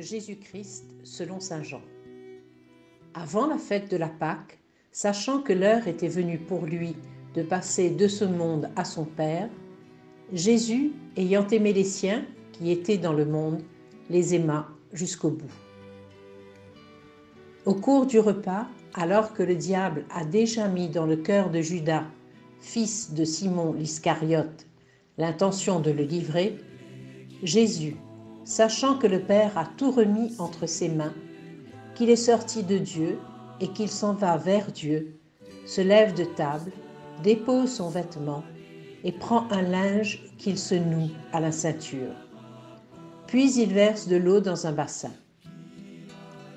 Jésus-Christ selon saint Jean. Avant la fête de la Pâque, sachant que l'heure était venue pour lui de passer de ce monde à son Père, Jésus, ayant aimé les siens qui étaient dans le monde, les aima jusqu'au bout. Au cours du repas, alors que le diable a déjà mis dans le cœur de Judas, fils de Simon l'Iscariote, l'intention de le livrer, Jésus, sachant que le Père a tout remis entre ses mains, qu'il est sorti de Dieu et qu'il s'en va vers Dieu, se lève de table, dépose son vêtement et prend un linge qu'il se noue à la ceinture. Puis il verse de l'eau dans un bassin.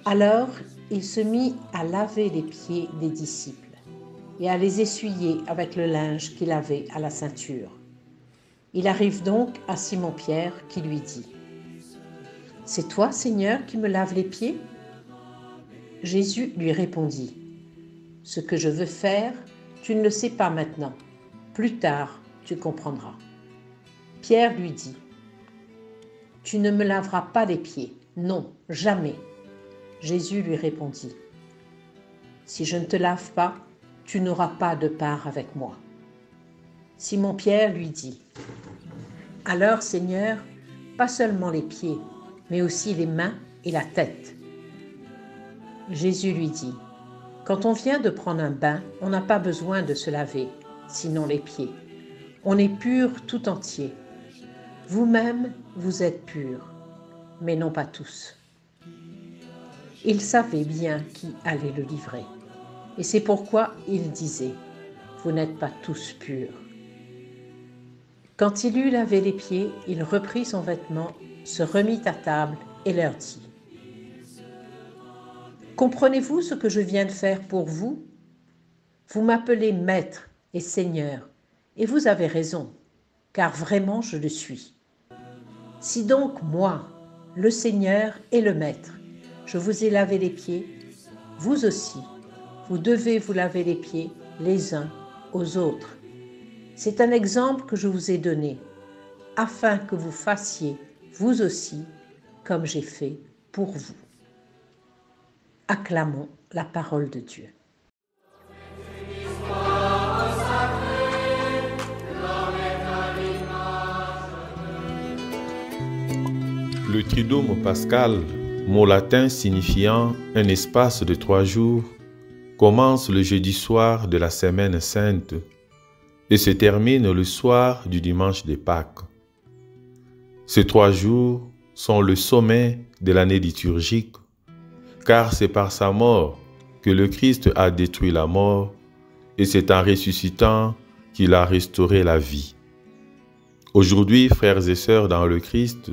Alors il se mit à laver les pieds des disciples et à les essuyer avec le linge qu'il avait à la ceinture. Il arrive donc à Simon-Pierre qui lui dit : « C'est toi, Seigneur, qui me laves les pieds ?» Jésus lui répondit : « Ce que je veux faire, tu ne le sais pas maintenant. Plus tard, tu comprendras. » Pierre lui dit : « Tu ne me laveras pas les pieds. Non, jamais. » Jésus lui répondit : « Si je ne te lave pas, tu n'auras pas de part avec moi. » Simon-Pierre lui dit : « Alors, Seigneur, pas seulement les pieds, mais aussi les mains et la tête. » Jésus lui dit : « Quand on vient de prendre un bain, on n'a pas besoin de se laver, sinon les pieds. On est pur tout entier. Vous-même, vous êtes purs, mais non pas tous. » Il savait bien qui allait le livrer, et c'est pourquoi il disait : « Vous n'êtes pas tous purs. » Quand il eut lavé les pieds, il reprit son vêtement, se remit à table et leur dit : « Comprenez-vous ce que je viens de faire pour vous ? Vous m'appelez Maître et Seigneur, et vous avez raison, car vraiment je le suis. Si donc moi, le Seigneur et le Maître, je vous ai lavé les pieds, vous aussi, vous devez vous laver les pieds les uns aux autres. C'est un exemple que je vous ai donné, afin que vous fassiez, vous aussi, comme j'ai fait pour vous. » Acclamons la parole de Dieu. Le Triduum pascal, mot latin signifiant un espace de 3 jours, commence le jeudi soir de la Semaine sainte et se termine le soir du dimanche des Pâques. Ces 3 jours sont le sommet de l'année liturgique, car c'est par sa mort que le Christ a détruit la mort et c'est en ressuscitant qu'il a restauré la vie. Aujourd'hui, frères et sœurs dans le Christ,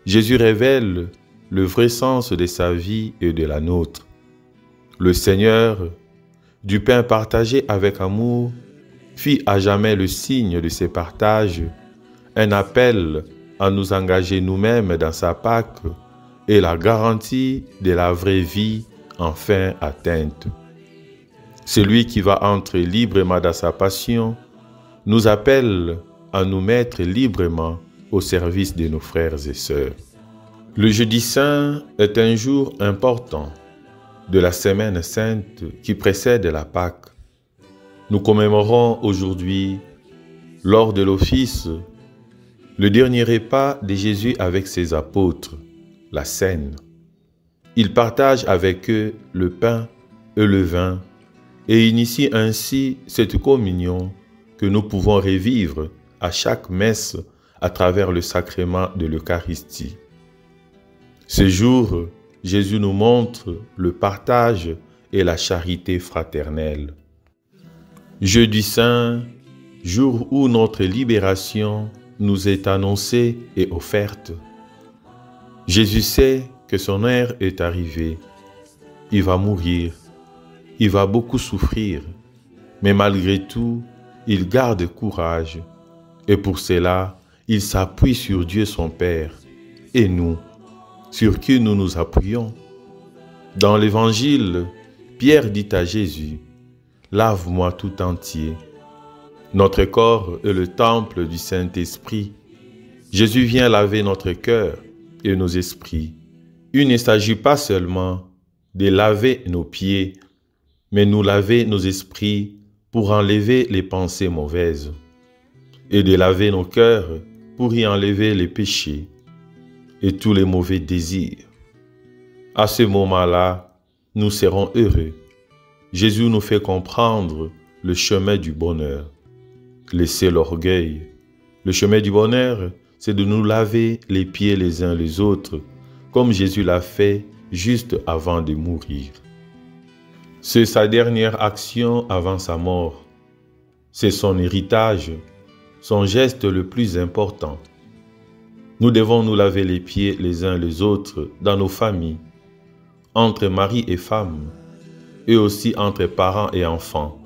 Jésus révèle le vrai sens de sa vie et de la nôtre. Le Seigneur, du pain partagé avec amour, fit à jamais le signe de ses partages, un appel à nous engager nous-mêmes dans sa Pâque et la garantie de la vraie vie enfin atteinte. Celui qui va entrer librement dans sa passion nous appelle à nous mettre librement au service de nos frères et sœurs. Le jeudi saint est un jour important de la Semaine sainte qui précède la Pâque. Nous commémorons aujourd'hui, lors de l'office, le dernier repas de Jésus avec ses apôtres, la Cène. Il partage avec eux le pain et le vin et initie ainsi cette communion que nous pouvons revivre à chaque messe à travers le sacrement de l'Eucharistie. Ce jour, Jésus nous montre le partage et la charité fraternelle. Jeudi saint, jour où notre libération nous est annoncée et offerte. Jésus sait que son heure est arrivée. Il va mourir, il va beaucoup souffrir, mais malgré tout, il garde courage. Et pour cela, il s'appuie sur Dieu son Père. Et nous, sur qui nous nous appuyons? Dans l'Évangile, Pierre dit à Jésus : « Lave-moi tout entier. » Notre corps est le temple du Saint-Esprit. Jésus vient laver notre cœur et nos esprits. il ne s'agit pas seulement de laver nos pieds, mais nous laver nos esprits pour enlever les pensées mauvaises, et de laver nos cœurs pour y enlever les péchés et tous les mauvais désirs. À ce moment-là, nous serons heureux. Jésus nous fait comprendre le chemin du bonheur. Laissez l'orgueil. Le chemin du bonheur, c'est de nous laver les pieds les uns les autres, comme Jésus l'a fait juste avant de mourir. C'est sa dernière action avant sa mort. C'est son héritage, son geste le plus important. Nous devons nous laver les pieds les uns les autres dans nos familles, entre mari et femme, et aussi entre parents et enfants.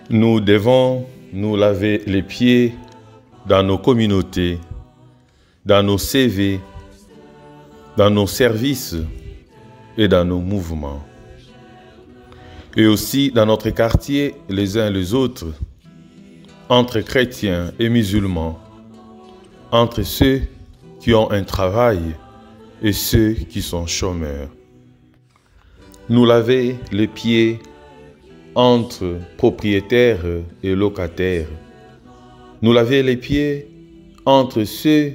Nous devons nous laver les pieds dans nos communautés, dans nos CV, dans nos services et dans nos mouvements. Et aussi dans notre quartier, les uns les autres, entre chrétiens et musulmans, entre ceux qui ont un travail et ceux qui sont chômeurs. Nous laver les pieds entre propriétaires et locataires. Nous laver les pieds entre ceux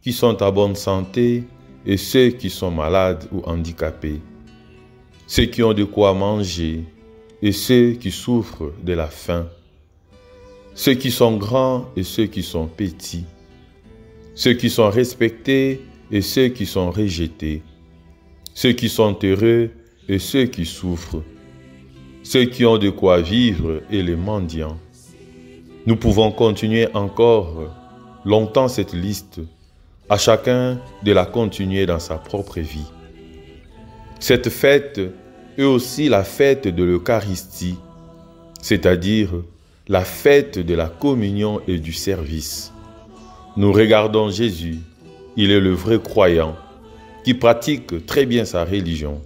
qui sont à bonne santé et ceux qui sont malades ou handicapés. Ceux qui ont de quoi manger et ceux qui souffrent de la faim. Ceux qui sont grands et ceux qui sont petits. Ceux qui sont respectés et ceux qui sont rejetés. Ceux qui sont heureux et ceux qui souffrent. Ceux qui ont de quoi vivre et les mendiants. Nous pouvons continuer encore longtemps cette liste, à chacun de la continuer dans sa propre vie. Cette fête est aussi la fête de l'Eucharistie, c'est-à-dire la fête de la communion et du service. Nous regardons Jésus, il est le vrai croyant, qui pratique très bien sa religion.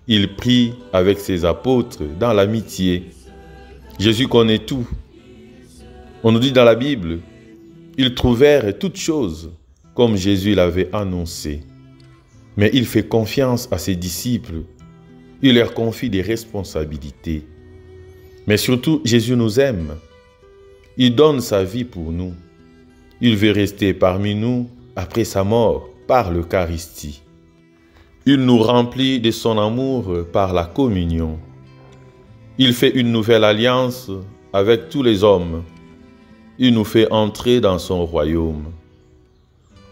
Il prie avec ses apôtres dans l'amitié. Jésus connaît tout. On nous dit dans la Bible, ils trouvèrent toutes choses comme Jésus l'avait annoncé. Mais il fait confiance à ses disciples. Il leur confie des responsabilités. Mais surtout, Jésus nous aime. Il donne sa vie pour nous. Il veut rester parmi nous après sa mort par l'Eucharistie. Il nous remplit de son amour par la communion. Il fait une nouvelle alliance avec tous les hommes. Il nous fait entrer dans son royaume.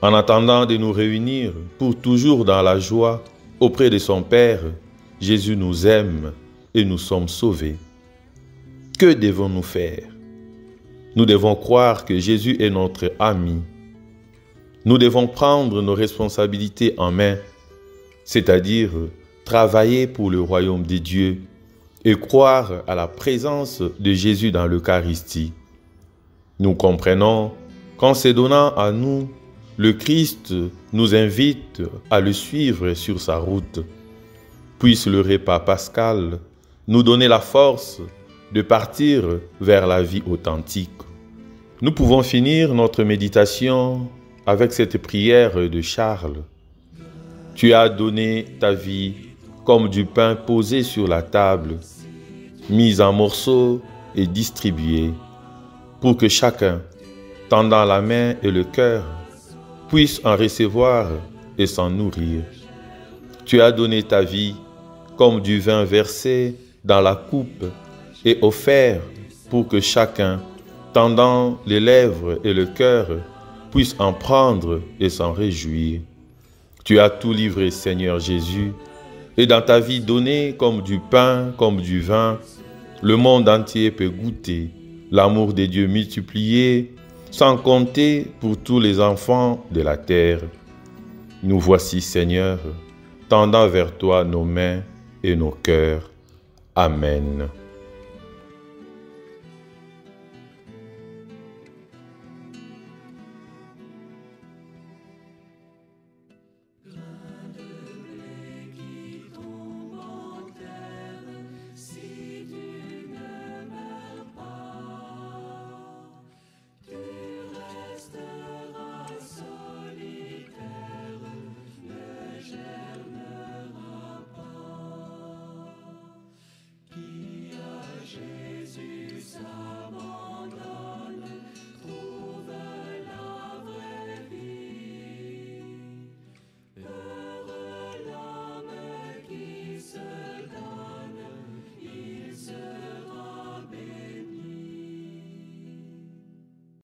En attendant de nous réunir pour toujours dans la joie auprès de son Père, Jésus nous aime et nous sommes sauvés. Que devons-nous faire? Nous devons croire que Jésus est notre ami. Nous devons prendre nos responsabilités en main, c'est-à-dire travailler pour le royaume de Dieu et croire à la présence de Jésus dans l'Eucharistie. Nous comprenons qu'en se donnant à nous, le Christ nous invite à le suivre sur sa route. Puisse le repas pascal nous donner la force de partir vers la vie authentique. Nous pouvons finir notre méditation avec cette prière de Charles. Tu as donné ta vie comme du pain posé sur la table, mis en morceaux et distribué, pour que chacun, tendant la main et le cœur, puisse en recevoir et s'en nourrir. Tu as donné ta vie comme du vin versé dans la coupe et offert pour que chacun, tendant les lèvres et le cœur, puisse en prendre et s'en réjouir. Tu as tout livré, Seigneur Jésus, et dans ta vie donnée comme du pain, comme du vin, le monde entier peut goûter l'amour de Dieu multiplié, sans compter pour tous les enfants de la terre. Nous voici, Seigneur, tendant vers toi nos mains et nos cœurs. Amen.